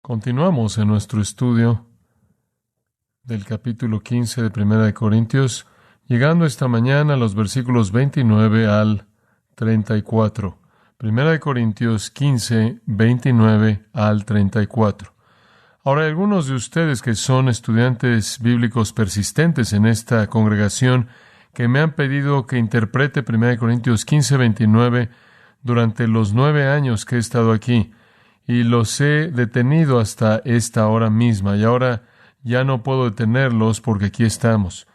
Continuamos en nuestro estudio del capítulo 15 de Primera de Corintios, llegando esta mañana a los versículos 29 al 34. Primera de Corintios 15, 29 al 34. Ahora, hay algunos de ustedes que son estudiantes bíblicos persistentes en esta congregación que me han pedido que interprete Primera de Corintios 15, 29 durante los 9 años que he estado aquí. Y los he detenido hasta esta hora misma, y ahora ya no puedo detenerlos porque aquí estamos,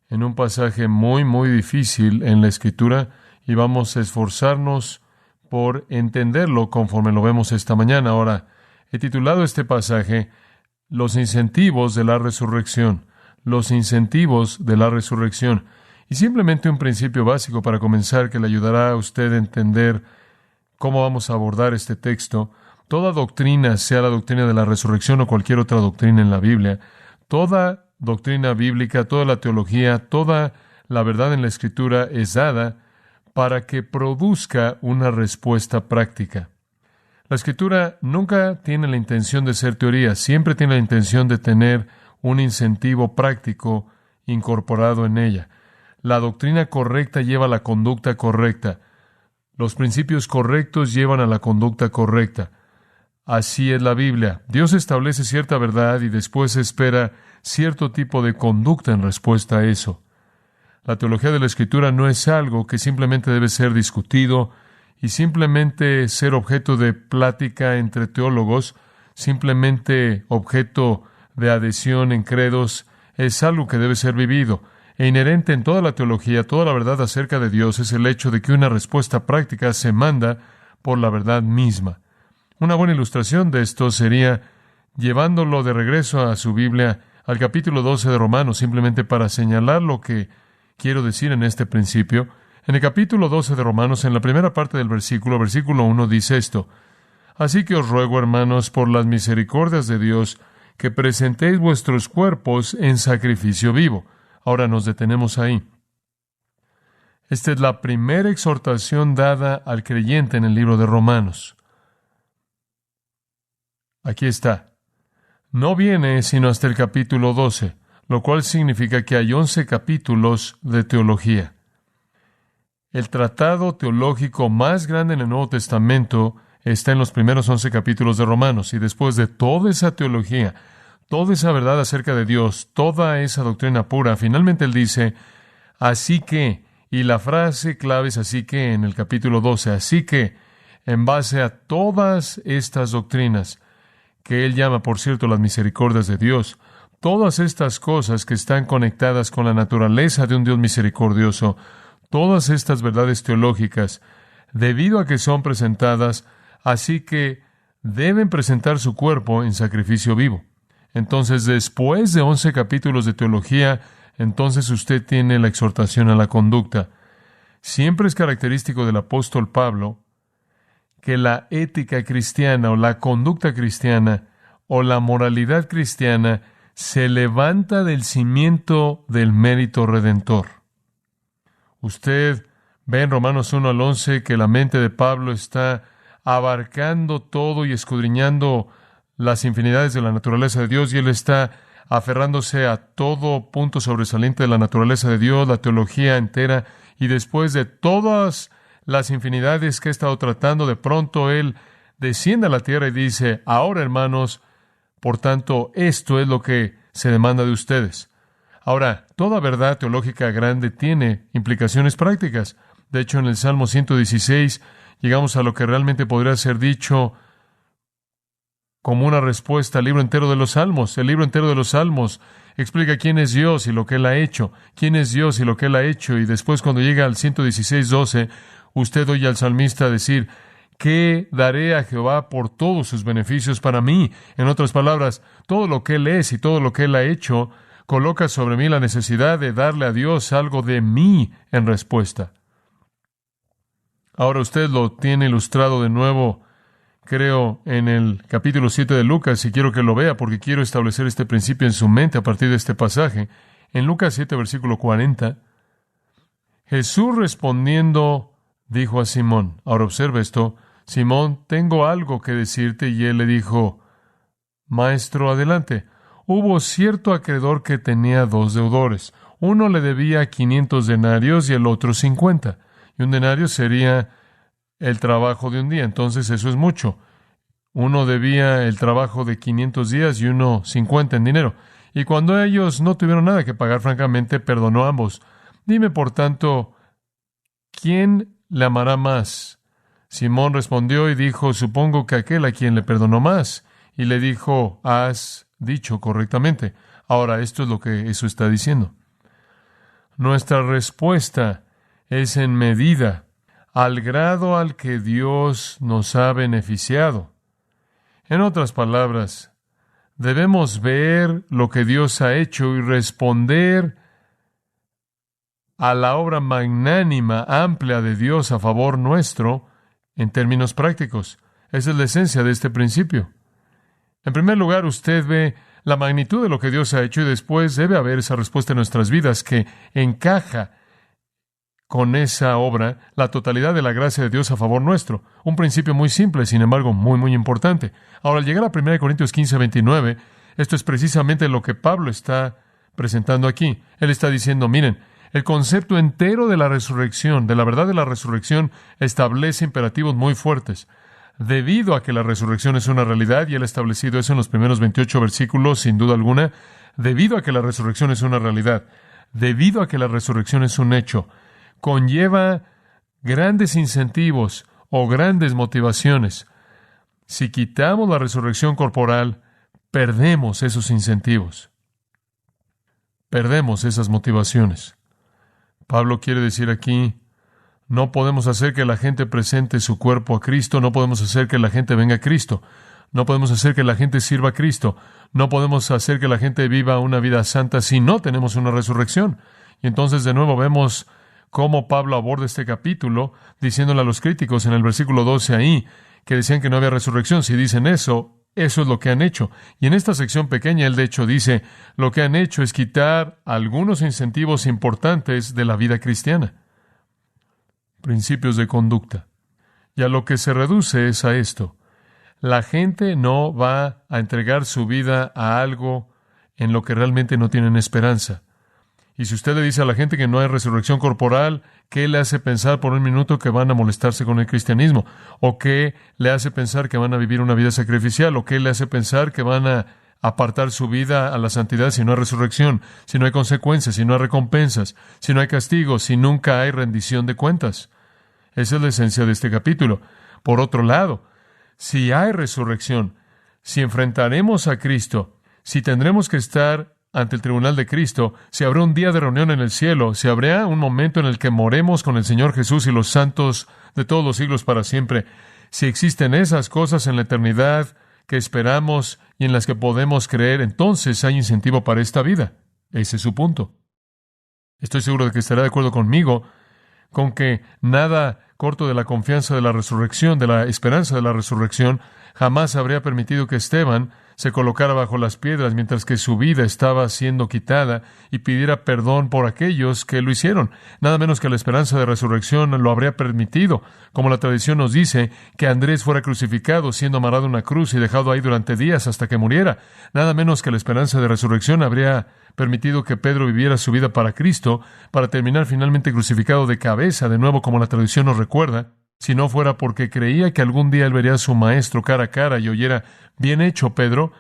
en un pasaje muy difícil en la Escritura, y vamos a esforzarnos por entenderlo conforme lo vemos esta mañana. Ahora, he titulado este pasaje Los incentivos de la resurrección. Los incentivos de la resurrección. Y simplemente un principio básico para comenzar que le ayudará a usted a entender cómo vamos a abordar este texto. Toda doctrina, sea la doctrina de la resurrección o cualquier otra doctrina en la Biblia, toda doctrina bíblica, toda la teología, toda la verdad en la Escritura es dada para que produzca una respuesta práctica. La Escritura nunca tiene la intención de ser teoría, siempre tiene la intención de tener un incentivo práctico incorporado en ella. La doctrina correcta lleva a la conducta correcta. Los principios correctos llevan a la conducta correcta. Así es la Biblia. Dios establece cierta verdad y después espera cierto tipo de conducta en respuesta a eso. La teología de la Escritura no es algo que simplemente debe ser discutido y simplemente ser objeto de plática entre teólogos, simplemente objeto de adhesión en credos. Es algo que debe ser vivido. E inherente en toda la teología, toda la verdad acerca de Dios es el hecho de que una respuesta práctica se manda por la verdad misma. Una buena ilustración de esto sería llevándolo de regreso a su Biblia al capítulo 12 de Romanos, simplemente para señalar lo que quiero decir en este principio. En el capítulo 12 de Romanos, en la primera parte del versículo 1 dice esto: Así que os ruego, hermanos, por las misericordias de Dios, que presentéis vuestros cuerpos en sacrificio vivo. Ahora nos detenemos ahí. Esta es la primera exhortación dada al creyente en el libro de Romanos. Aquí está. No viene sino hasta el capítulo 12, lo cual significa que hay 11 capítulos de teología. El tratado teológico más grande en el Nuevo Testamento está en los primeros 11 capítulos de Romanos, y después de toda esa teología, toda esa verdad acerca de Dios, toda esa doctrina pura, finalmente él dice, así que, y la frase clave es así que en el capítulo 12, así que, en base a todas estas doctrinas, que él llama, por cierto, las misericordias de Dios, todas estas cosas que están conectadas con la naturaleza de un Dios misericordioso, todas estas verdades teológicas, debido a que son presentadas, así que deben presentar su cuerpo en sacrificio vivo. Entonces, después de 11 capítulos de teología, entonces usted tiene la exhortación a la conducta. Siempre es característico del apóstol Pablo que la ética cristiana o la conducta cristiana o la moralidad cristiana se levanta del cimiento del mérito redentor. Usted ve en Romanos 1 al 11 que la mente de Pablo está abarcando todo y escudriñando las infinidades de la naturaleza de Dios, y él está aferrándose a todo punto sobresaliente de la naturaleza de Dios, la teología entera, y después de todas las infinidades que he estado tratando, de pronto él desciende a la tierra y dice, ahora hermanos, por tanto, esto es lo que se demanda de ustedes. Ahora, toda verdad teológica grande tiene implicaciones prácticas. De hecho, en el Salmo 116 llegamos a lo que realmente podría ser dicho como una respuesta al libro entero de los Salmos. El libro entero de los Salmos explica quién es Dios y lo que Él ha hecho. Quién es Dios y lo que Él ha hecho. Y después, cuando llega al 116:12, usted oye al salmista decir, ¿qué daré a Jehová por todos sus beneficios para mí? En otras palabras, todo lo que Él es y todo lo que Él ha hecho coloca sobre mí la necesidad de darle a Dios algo de mí en respuesta. Ahora usted lo tiene ilustrado de nuevo, creo, en el capítulo 7 de Lucas, y quiero que lo vea porque quiero establecer este principio en su mente a partir de este pasaje. En Lucas 7, versículo 40, Jesús respondiendo dijo a Simón, ahora observa esto, Simón, tengo algo que decirte, y él le dijo, Maestro, adelante. Hubo cierto acreedor que tenía 2 deudores. Uno le debía 500 denarios y el otro 50. Y un denario sería el trabajo de un día. Entonces eso es mucho. Uno debía el trabajo de 500 días y uno 50 en dinero. Y cuando ellos no tuvieron nada que pagar, francamente, perdonó a ambos. Dime, por tanto, ¿quién le amará más? Simón respondió y dijo, supongo que aquel a quien le perdonó más. Y le dijo, has dicho correctamente. Ahora, esto es lo que eso está diciendo. Nuestra respuesta es en medida al grado al que Dios nos ha beneficiado. En otras palabras, debemos ver lo que Dios ha hecho y responder a la obra magnánima, amplia de Dios a favor nuestro en términos prácticos. Esa es la esencia de este principio. En primer lugar, usted ve la magnitud de lo que Dios ha hecho y después debe haber esa respuesta en nuestras vidas que encaja con esa obra, la totalidad de la gracia de Dios a favor nuestro. Un principio muy simple, sin embargo, muy, muy importante. Ahora, al llegar a 1 Corintios 15:29, esto es precisamente lo que Pablo está presentando aquí. Él está diciendo, miren, el concepto entero de la resurrección, de la verdad de la resurrección, establece imperativos muy fuertes. Debido a que la resurrección es una realidad, y él ha establecido eso en los primeros 28 versículos, sin duda alguna, debido a que la resurrección es una realidad, debido a que la resurrección es un hecho, conlleva grandes incentivos o grandes motivaciones. Si quitamos la resurrección corporal, perdemos esos incentivos. Perdemos esas motivaciones. Pablo quiere decir aquí, no podemos hacer que la gente presente su cuerpo a Cristo, no podemos hacer que la gente venga a Cristo, no podemos hacer que la gente sirva a Cristo, no podemos hacer que la gente viva una vida santa si no tenemos una resurrección. Y entonces de nuevo vemos cómo Pablo aborda este capítulo, diciéndole a los críticos en el versículo 12 ahí, que decían que no había resurrección. Si dicen eso, eso es lo que han hecho. Y en esta sección pequeña, él de hecho dice, lo que han hecho es quitar algunos incentivos importantes de la vida cristiana. Principios de conducta. Y a lo que se reduce es a esto. La gente no va a entregar su vida a algo en lo que realmente no tienen esperanza. Y si usted le dice a la gente que no hay resurrección corporal, ¿qué le hace pensar por un minuto que van a molestarse con el cristianismo? ¿O qué le hace pensar que van a vivir una vida sacrificial? ¿O qué le hace pensar que van a apartar su vida a la santidad si no hay resurrección, si no hay consecuencias, si no hay recompensas, si no hay castigos, si nunca hay rendición de cuentas? Esa es la esencia de este capítulo. Por otro lado, si hay resurrección, si enfrentaremos a Cristo, si tendremos que estar ante el tribunal de Cristo, si habrá un día de reunión en el cielo, si habrá un momento en el que moremos con el Señor Jesús y los santos de todos los siglos para siempre, si existen esas cosas en la eternidad que esperamos y en las que podemos creer, entonces hay incentivo para esta vida. Ese es su punto. Estoy seguro de que estará de acuerdo conmigo con que nada corto de la confianza de la resurrección, de la esperanza de la resurrección, jamás habría permitido que Esteban se colocara bajo las piedras mientras que su vida estaba siendo quitada y pidiera perdón por aquellos que lo hicieron. Nada menos que la esperanza de resurrección lo habría permitido, como la tradición nos dice, que Andrés fuera crucificado, siendo amarrado a una cruz y dejado ahí durante días hasta que muriera. Nada menos que la esperanza de resurrección habría permitido que Pedro viviera su vida para Cristo, para terminar finalmente crucificado de cabeza, de nuevo como la tradición nos recuerda, si no fuera porque creía que algún día él vería a su maestro cara a cara y oyera, bien hecho, Pedro,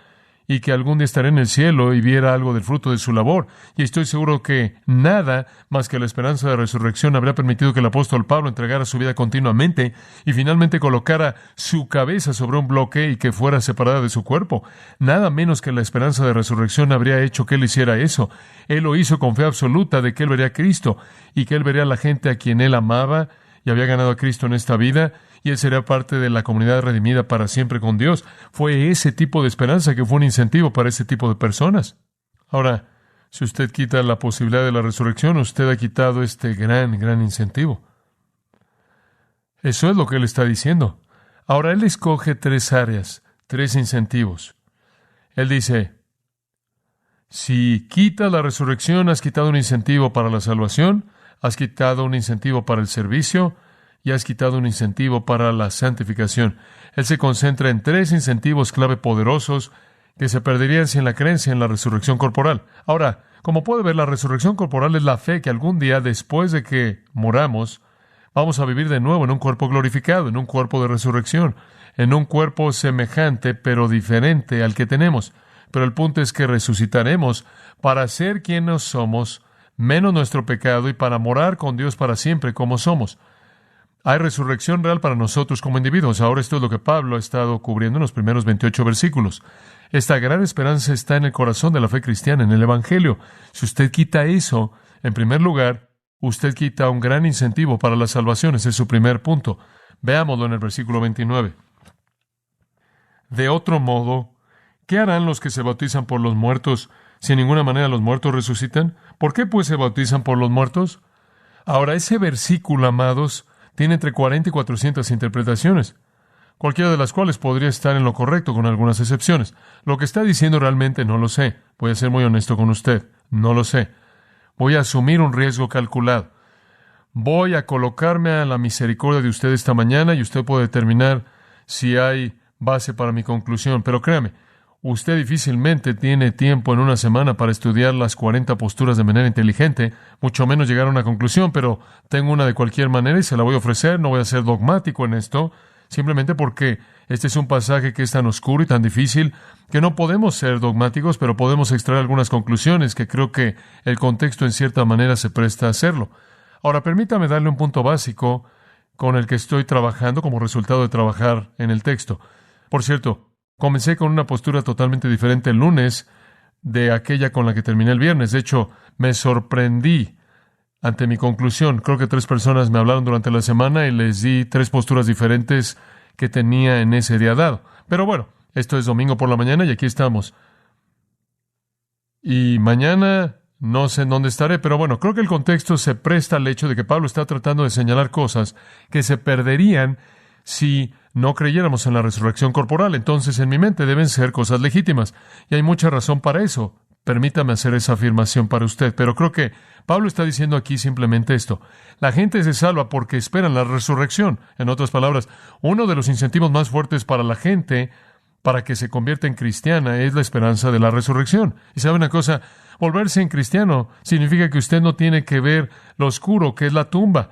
y que algún día estará en el cielo y viera algo del fruto de su labor. Y estoy seguro que nada más que la esperanza de resurrección habría permitido que el apóstol Pablo entregara su vida continuamente y finalmente colocara su cabeza sobre un bloque y que fuera separada de su cuerpo. Nada menos que la esperanza de resurrección habría hecho que él hiciera eso. Él lo hizo con fe absoluta de que él vería a Cristo y que él vería a la gente a quien él amaba y había ganado a Cristo en esta vida, y él sería parte de la comunidad redimida para siempre con Dios. Fue ese tipo de esperanza que fue un incentivo para ese tipo de personas. Ahora, si usted quita la posibilidad de la resurrección, usted ha quitado este gran incentivo. Eso es lo que él está diciendo. Ahora, él escoge 3 áreas, 3 incentivos. Él dice, si quitas la resurrección, has quitado un incentivo para la salvación, has quitado un incentivo para el servicio y has quitado un incentivo para la santificación. Él se concentra en 3 incentivos clave poderosos que se perderían sin la creencia en la resurrección corporal. Ahora, como puede ver, la resurrección corporal es la fe que algún día, después de que moramos, vamos a vivir de nuevo en un cuerpo glorificado, en un cuerpo de resurrección, en un cuerpo semejante pero diferente al que tenemos. Pero el punto es que resucitaremos para ser quienes somos, menos nuestro pecado, y para morar con Dios para siempre como somos. Hay resurrección real para nosotros como individuos. Ahora esto es lo que Pablo ha estado cubriendo en los primeros 28 versículos. Esta gran esperanza está en el corazón de la fe cristiana, en el Evangelio. Si usted quita eso, en primer lugar, usted quita un gran incentivo para la salvación. Ese es su primer punto. Veámoslo en el versículo 29. De otro modo, ¿qué harán los que se bautizan por los muertos si en ninguna manera los muertos resucitan? ¿Por qué pues se bautizan por los muertos? Ahora, ese versículo, amados, tiene entre 40 y 400 interpretaciones, cualquiera de las cuales podría estar en lo correcto con algunas excepciones. Lo que está diciendo realmente no lo sé. Voy a ser muy honesto con usted. No lo sé. Voy a asumir un riesgo calculado. Voy a colocarme a la misericordia de usted esta mañana y usted puede determinar si hay base para mi conclusión. Pero créame, usted difícilmente tiene tiempo en una semana para estudiar las 40 posturas de manera inteligente, mucho menos llegar a una conclusión, pero tengo una de cualquier manera y se la voy a ofrecer. No voy a ser dogmático en esto, simplemente porque este es un pasaje que es tan oscuro y tan difícil que no podemos ser dogmáticos, pero podemos extraer algunas conclusiones que creo que el contexto en cierta manera se presta a hacerlo. Ahora, permítame darle un punto básico con el que estoy trabajando como resultado de trabajar en el texto. Por cierto, comencé con una postura totalmente diferente el lunes de aquella con la que terminé el viernes. De hecho, me sorprendí ante mi conclusión. Creo que 3 personas me hablaron durante la semana y les di 3 posturas diferentes que tenía en ese día dado. Pero bueno, esto es domingo por la mañana y aquí estamos. Y mañana no sé en dónde estaré, pero bueno, creo que el contexto se presta al hecho de que Pablo está tratando de señalar cosas que se perderían si no creyéramos en la resurrección corporal. Entonces, en mi mente deben ser cosas legítimas. Y hay mucha razón para eso. Permítame hacer esa afirmación para usted. Pero creo que Pablo está diciendo aquí simplemente esto. La gente se salva porque esperan la resurrección. En otras palabras, uno de los incentivos más fuertes para la gente para que se convierta en cristiana es la esperanza de la resurrección. Y sabe una cosa, volverse en cristiano significa que usted no tiene que ver lo oscuro que es la tumba.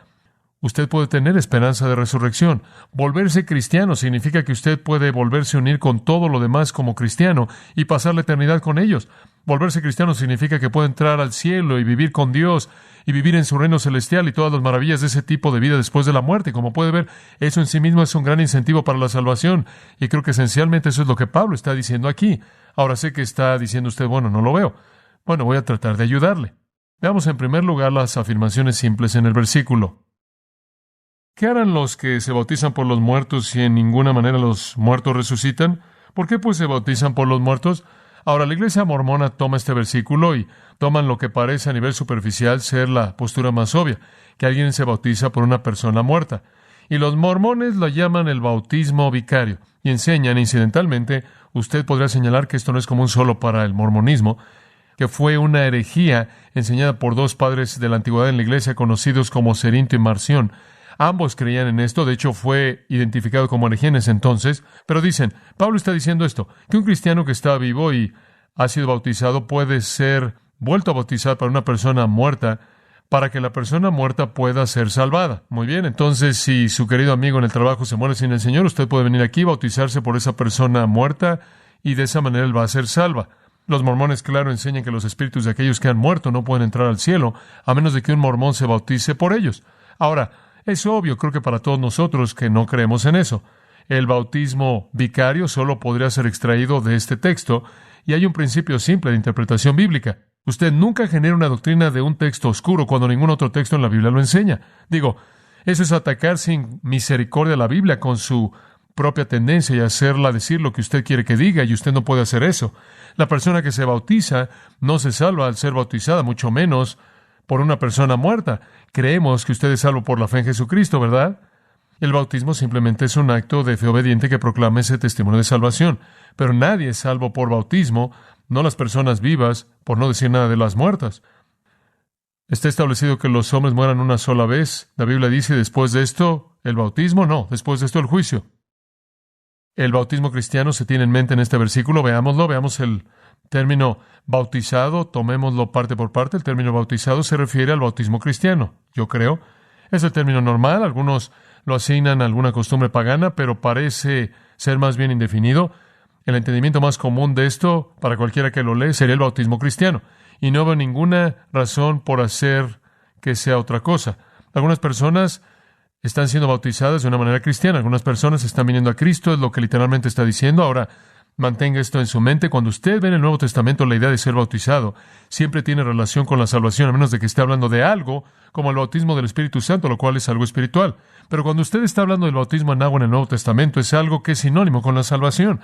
Usted puede tener esperanza de resurrección. Volverse cristiano significa que usted puede volverse a unir con todo lo demás como cristiano y pasar la eternidad con ellos. Volverse cristiano significa que puede entrar al cielo y vivir con Dios y vivir en su reino celestial y todas las maravillas de ese tipo de vida después de la muerte. Como puede ver, eso en sí mismo es un gran incentivo para la salvación. Y creo que esencialmente eso es lo que Pablo está diciendo aquí. Ahora sé que está diciendo usted, bueno, no lo veo. Bueno, voy a tratar de ayudarle. Veamos en primer lugar las afirmaciones simples en el versículo. ¿Qué harán los que se bautizan por los muertos si en ninguna manera los muertos resucitan? ¿Por qué pues se bautizan por los muertos? Ahora, la iglesia mormona toma este versículo y toman lo que parece a nivel superficial ser la postura más obvia, que alguien se bautiza por una persona muerta. Y los mormones lo llaman el bautismo vicario y enseñan, incidentalmente, usted podría señalar que esto no es común solo para el mormonismo, que fue una herejía enseñada por 2 padres de la antigüedad en la iglesia conocidos como Cerinto y Marción. Ambos creían en esto, de hecho fue identificado como herejía en ese entonces, pero dicen, Pablo está diciendo esto, que un cristiano que está vivo y ha sido bautizado puede ser vuelto a bautizar para una persona muerta, para que la persona muerta pueda ser salvada. Muy bien, entonces si su querido amigo en el trabajo se muere sin el Señor, usted puede venir aquí, bautizarse por esa persona muerta y de esa manera él va a ser salva. Los mormones, claro, enseñan que los espíritus de aquellos que han muerto no pueden entrar al cielo, a menos de que un mormón se bautice por ellos. Ahora, es obvio, creo que para todos nosotros que no creemos en eso. El bautismo vicario solo podría ser extraído de este texto, y hay un principio simple de interpretación bíblica. Usted nunca genera una doctrina de un texto oscuro cuando ningún otro texto en la Biblia lo enseña. Digo, eso es atacar sin misericordia a la Biblia con su propia tendencia y hacerla decir lo que usted quiere que diga, y usted no puede hacer eso. La persona que se bautiza no se salva al ser bautizada, mucho menos por una persona muerta. Creemos que usted es salvo por la fe en Jesucristo, ¿verdad? El bautismo simplemente es un acto de fe obediente que proclama ese testimonio de salvación. Pero nadie es salvo por bautismo, no las personas vivas, por no decir nada de las muertas. Está establecido que los hombres mueran una sola vez. La Biblia dice, después de esto, el bautismo, no, después de esto, el juicio. el bautismo cristiano se tiene en mente en este versículo. Veámoslo, veamos el término bautizado, tomémoslo parte por parte. El término bautizado se refiere al bautismo cristiano, yo creo. Es el término normal, algunos lo asignan a alguna costumbre pagana, pero parece ser más bien indefinido. El entendimiento más común de esto, para cualquiera que lo lee, sería el bautismo cristiano. Y no veo ninguna razón por hacer que sea otra cosa. Algunas personas están siendo bautizadas de una manera cristiana. Algunas personas están viniendo a Cristo, es lo que literalmente está diciendo. Ahora, mantenga esto en su mente. Cuando usted ve en el Nuevo Testamento la idea de ser bautizado, siempre tiene relación con la salvación, a menos de que esté hablando de algo como el bautismo del Espíritu Santo, lo cual es algo espiritual. Pero cuando usted está hablando del bautismo en agua en el Nuevo Testamento, es algo que es sinónimo con la salvación.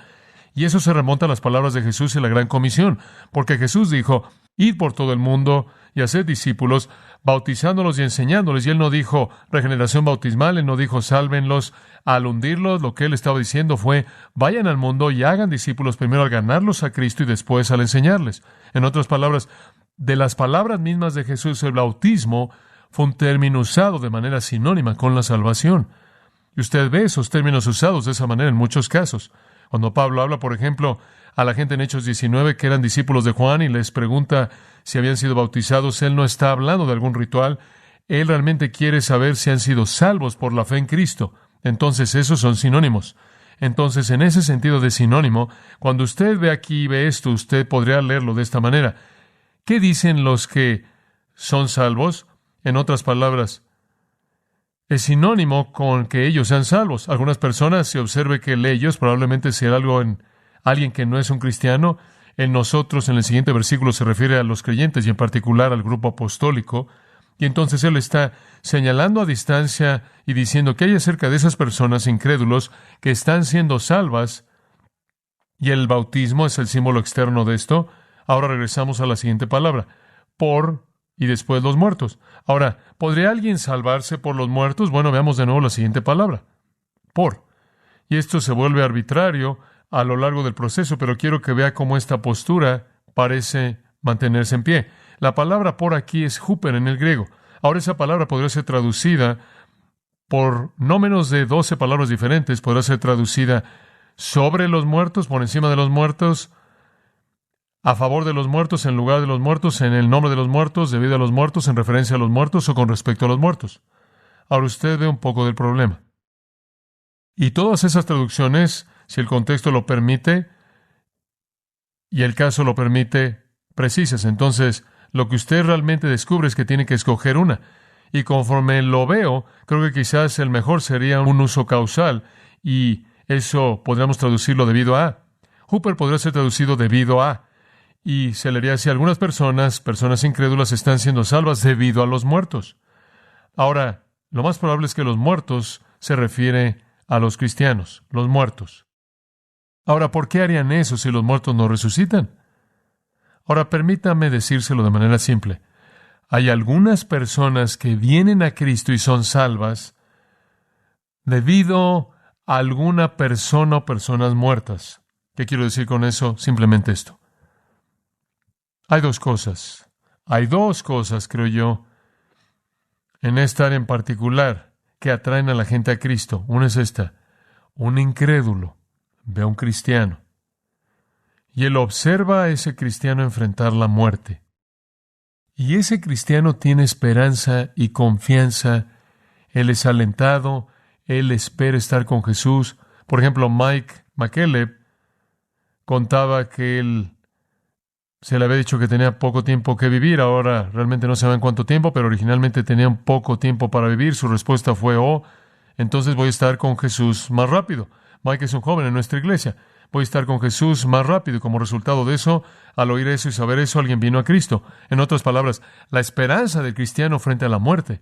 Y eso se remonta a las palabras de Jesús en la Gran Comisión, porque Jesús dijo, id por todo el mundo y haced discípulos, bautizándolos y enseñándoles. Y Él no dijo regeneración bautismal, Él no dijo sálvenlos al hundirlos. Lo que Él estaba diciendo fue, vayan al mundo y hagan discípulos primero al ganarlos a Cristo y después al enseñarles. En otras palabras, de las palabras mismas de Jesús, el bautismo fue un término usado de manera sinónima con la salvación. Y usted ve esos términos usados de esa manera en muchos casos. Cuando Pablo habla, por ejemplo, a la gente en Hechos 19 que eran discípulos de Juan y les pregunta si habían sido bautizados, él no está hablando de algún ritual. Él realmente quiere saber si han sido salvos por la fe en Cristo. Entonces, esos son sinónimos. Entonces, en ese sentido de sinónimo, cuando usted ve aquí y ve esto, usted podría leerlo de esta manera. ¿Qué dicen los que son salvos? En otras palabras, es sinónimo con que ellos sean salvos. Algunas personas, se observe que el ellos probablemente sea algo en alguien que no es un cristiano. En nosotros, en el siguiente versículo, se refiere a los creyentes y en particular al grupo apostólico. Y entonces él está señalando a distancia y diciendo que hay acerca de esas personas incrédulos que están siendo salvas, y el bautismo es el símbolo externo de esto. Ahora regresamos a la siguiente palabra, por y después los muertos. Ahora, ¿podría alguien salvarse por los muertos? Bueno, veamos de nuevo la siguiente palabra, por. Y esto se vuelve arbitrario a lo largo del proceso, pero quiero que vea cómo esta postura parece mantenerse en pie. La palabra por aquí es huper en el griego. Ahora esa palabra podría ser traducida por no menos de 12 palabras diferentes. Podrá ser traducida sobre los muertos, por encima de los muertos, a favor de los muertos, en lugar de los muertos, en el nombre de los muertos, debido a los muertos, en referencia a los muertos o con respecto a los muertos. Ahora usted ve un poco del problema. Y todas esas traducciones, si el contexto lo permite y el caso lo permite, precisas. Entonces, lo que usted realmente descubre es que tiene que escoger una. Y conforme lo veo, creo que quizás el mejor sería un uso causal, y eso podríamos traducirlo debido a. Huper podría ser traducido debido a. Y se leería así: algunas personas incrédulas, están siendo salvas debido a los muertos. Ahora, lo más probable es que los muertos se refiere a los cristianos, los muertos. Ahora, ¿por qué harían eso si los muertos no resucitan? Ahora, permítame decírselo de manera simple. Hay algunas personas que vienen a Cristo y son salvas debido a alguna persona o personas muertas. ¿Qué quiero decir con eso? Simplemente esto. Hay dos cosas, creo yo, en esta área en particular, que atraen a la gente a Cristo. Una es esta: un incrédulo ve a un cristiano y él observa a ese cristiano enfrentar la muerte. Y ese cristiano tiene esperanza y confianza. Él es alentado, él espera estar con Jesús. Por ejemplo, Mike McKeleb contaba que él se le había dicho que tenía poco tiempo que vivir. Ahora realmente no saben cuánto tiempo, pero originalmente tenía un poco tiempo para vivir. Su respuesta fue: entonces voy a estar con Jesús más rápido. Mike es un joven en nuestra iglesia. Voy a estar con Jesús más rápido. Y como resultado de eso, al oír eso y saber eso, alguien vino a Cristo. En otras palabras, la esperanza del cristiano frente a la muerte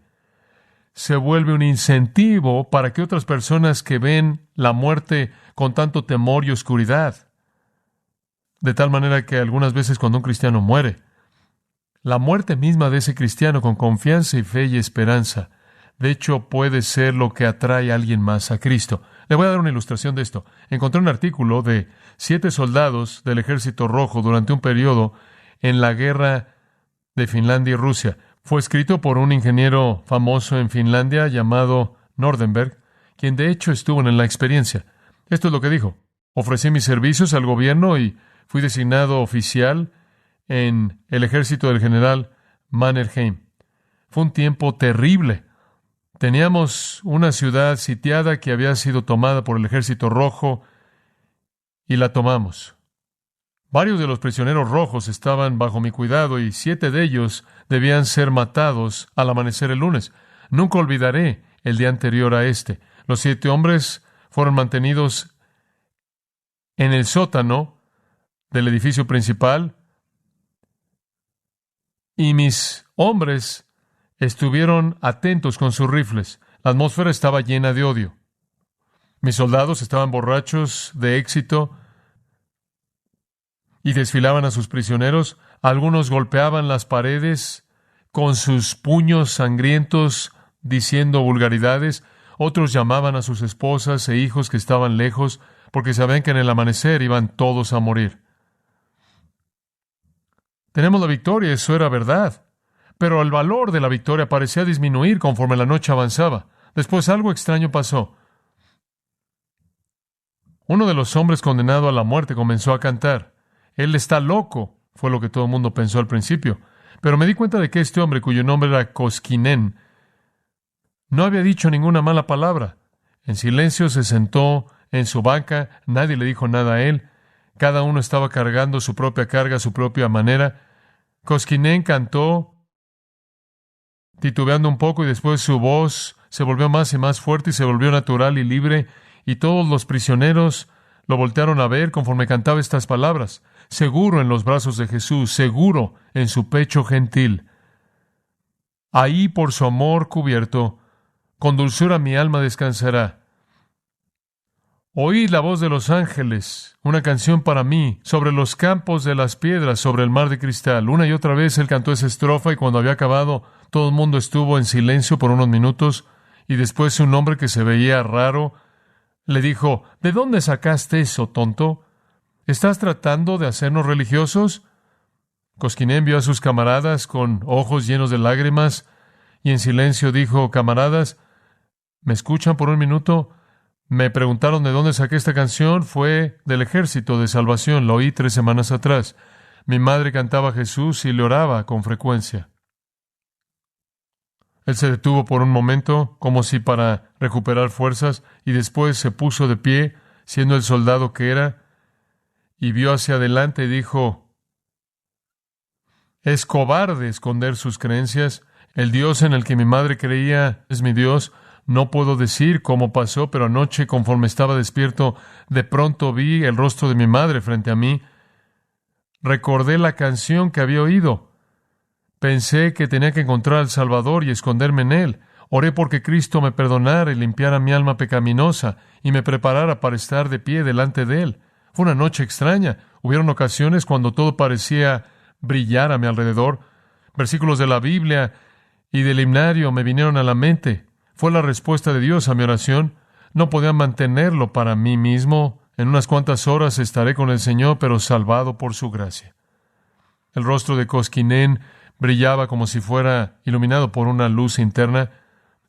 se vuelve un incentivo para que otras personas que ven la muerte con tanto temor y oscuridad, de tal manera que algunas veces cuando un cristiano muere, la muerte misma de ese cristiano con confianza y fe y esperanza, de hecho, puede ser lo que atrae a alguien más a Cristo. Le voy a dar una ilustración de esto. Encontré un artículo de 7 soldados del Ejército Rojo durante un periodo en la guerra de Finlandia y Rusia. Fue escrito por un ingeniero famoso en Finlandia llamado Nordenberg, quien de hecho estuvo en la experiencia. Esto es lo que dijo. Ofrecí mis servicios al gobierno y fui designado oficial en el ejército del general Mannerheim. Fue un tiempo terrible. Teníamos una ciudad sitiada que había sido tomada por el Ejército Rojo y la tomamos. Varios de los prisioneros rojos estaban bajo mi cuidado y 7 de ellos debían ser matados al amanecer el lunes. Nunca olvidaré el día anterior a este. Los 7 hombres fueron mantenidos en el sótano del edificio principal y mis hombres estuvieron atentos con sus rifles. La atmósfera estaba llena de odio. Mis soldados estaban borrachos de éxito y desfilaban a sus prisioneros. Algunos golpeaban las paredes con sus puños sangrientos diciendo vulgaridades. Otros llamaban a sus esposas e hijos que estaban lejos porque sabían que en el amanecer iban todos a morir. Tenemos la victoria, eso era verdad. Pero el valor de la victoria parecía disminuir conforme la noche avanzaba. Después algo extraño pasó. Uno de los hombres condenado a la muerte comenzó a cantar. Él está loco, fue lo que todo el mundo pensó al principio. Pero me di cuenta de que este hombre, cuyo nombre era Koskinen, no había dicho ninguna mala palabra. En silencio se sentó en su banca, nadie le dijo nada a él. Cada uno estaba cargando su propia carga a su propia manera. Koskinen cantó, titubeando un poco, y después su voz se volvió más y más fuerte y se volvió natural y libre, y todos los prisioneros lo voltearon a ver conforme cantaba estas palabras. Seguro en los brazos de Jesús, seguro en su pecho gentil. Ahí por su amor cubierto, con dulzura mi alma descansará. Oí la voz de los ángeles, una canción para mí, sobre los campos de las piedras, sobre el mar de cristal. Una y otra vez él cantó esa estrofa y cuando había acabado, todo el mundo estuvo en silencio por unos minutos y después un hombre que se veía raro le dijo, ¿de dónde sacaste eso, tonto? ¿Estás tratando de hacernos religiosos? Koskinen vio a sus camaradas con ojos llenos de lágrimas y en silencio dijo, camaradas, ¿me escuchan por un minuto? Me preguntaron de dónde saqué esta canción. Fue del Ejército de Salvación. Lo oí 3 semanas atrás. Mi madre cantaba a Jesús y le oraba con frecuencia. Él se detuvo por un momento, como si para recuperar fuerzas, y después se puso de pie, siendo el soldado que era, y vio hacia adelante y dijo, es cobarde esconder sus creencias. El Dios en el que mi madre creía es mi Dios. No puedo decir cómo pasó, pero anoche, conforme estaba despierto, de pronto vi el rostro de mi madre frente a mí. Recordé la canción que había oído. Pensé que tenía que encontrar al Salvador y esconderme en Él. Oré porque Cristo me perdonara y limpiara mi alma pecaminosa y me preparara para estar de pie delante de Él. Fue una noche extraña. Hubieron ocasiones cuando todo parecía brillar a mi alrededor. Versículos de la Biblia y del himnario me vinieron a la mente. Fue la respuesta de Dios a mi oración. No podía mantenerlo para mí mismo. En unas cuantas horas estaré con el Señor, pero salvado por su gracia. El rostro de Koskinen brillaba como si fuera iluminado por una luz interna.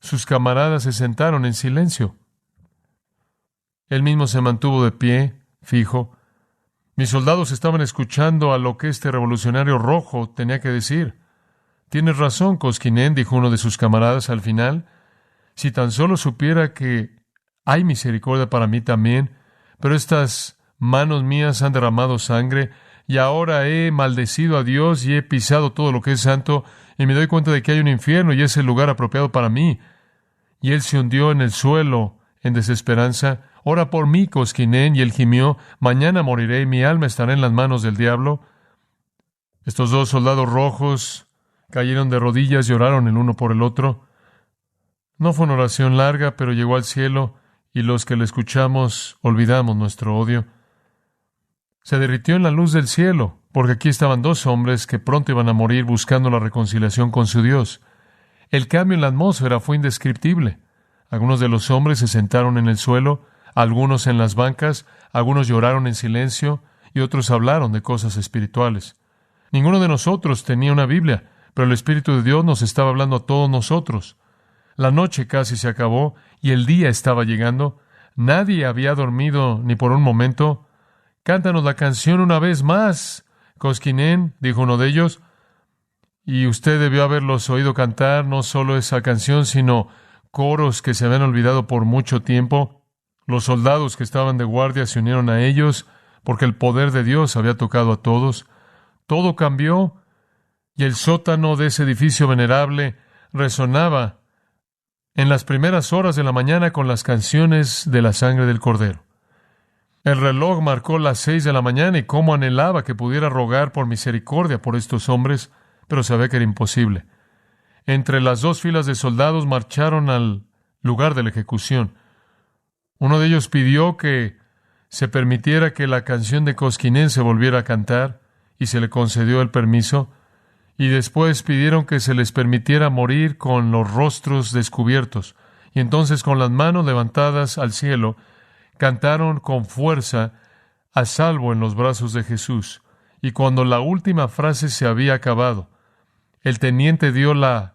Sus camaradas se sentaron en silencio. Él mismo se mantuvo de pie, fijo. Mis soldados estaban escuchando a lo que este revolucionario rojo tenía que decir. Tienes razón, Koskinen, dijo uno de sus camaradas al final. Si tan solo supiera que hay misericordia para mí también, pero estas manos mías han derramado sangre y ahora he maldecido a Dios y he pisado todo lo que es santo y me doy cuenta de que hay un infierno y es el lugar apropiado para mí. Y él se hundió en el suelo en desesperanza. Ora por mí, Koskinen, y él gimió, mañana moriré y mi alma estará en las manos del diablo. Estos 2 soldados rojos cayeron de rodillas y oraron el uno por el otro. No fue una oración larga, pero llegó al cielo, y los que le escuchamos olvidamos nuestro odio. Se derritió en la luz del cielo, porque aquí estaban 2 hombres que pronto iban a morir buscando la reconciliación con su Dios. El cambio en la atmósfera fue indescriptible. Algunos de los hombres se sentaron en el suelo, algunos en las bancas, algunos lloraron en silencio, y otros hablaron de cosas espirituales. Ninguno de nosotros tenía una Biblia, pero el Espíritu de Dios nos estaba hablando a todos nosotros. La noche casi se acabó y el día estaba llegando. Nadie había dormido ni por un momento. Cántanos la canción una vez más, Koskinen, dijo uno de ellos. Y usted debió haberlos oído cantar no solo esa canción, sino coros que se habían olvidado por mucho tiempo. Los soldados que estaban de guardia se unieron a ellos porque el poder de Dios había tocado a todos. Todo cambió y el sótano de ese edificio venerable resonaba en las primeras horas de la mañana con las canciones de la sangre del Cordero. El reloj marcó las 6 de la mañana y cómo anhelaba que pudiera rogar por misericordia por estos hombres, pero sabía que era imposible. Entre las dos filas de soldados marcharon al lugar de la ejecución. Uno de ellos pidió que se permitiera que la canción de Koskinen se volviera a cantar, y se le concedió el permiso, y después pidieron que se les permitiera morir con los rostros descubiertos, y entonces con las manos levantadas al cielo, cantaron con fuerza a salvo en los brazos de Jesús. Y cuando la última frase se había acabado, el teniente dio la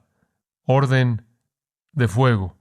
orden de fuego.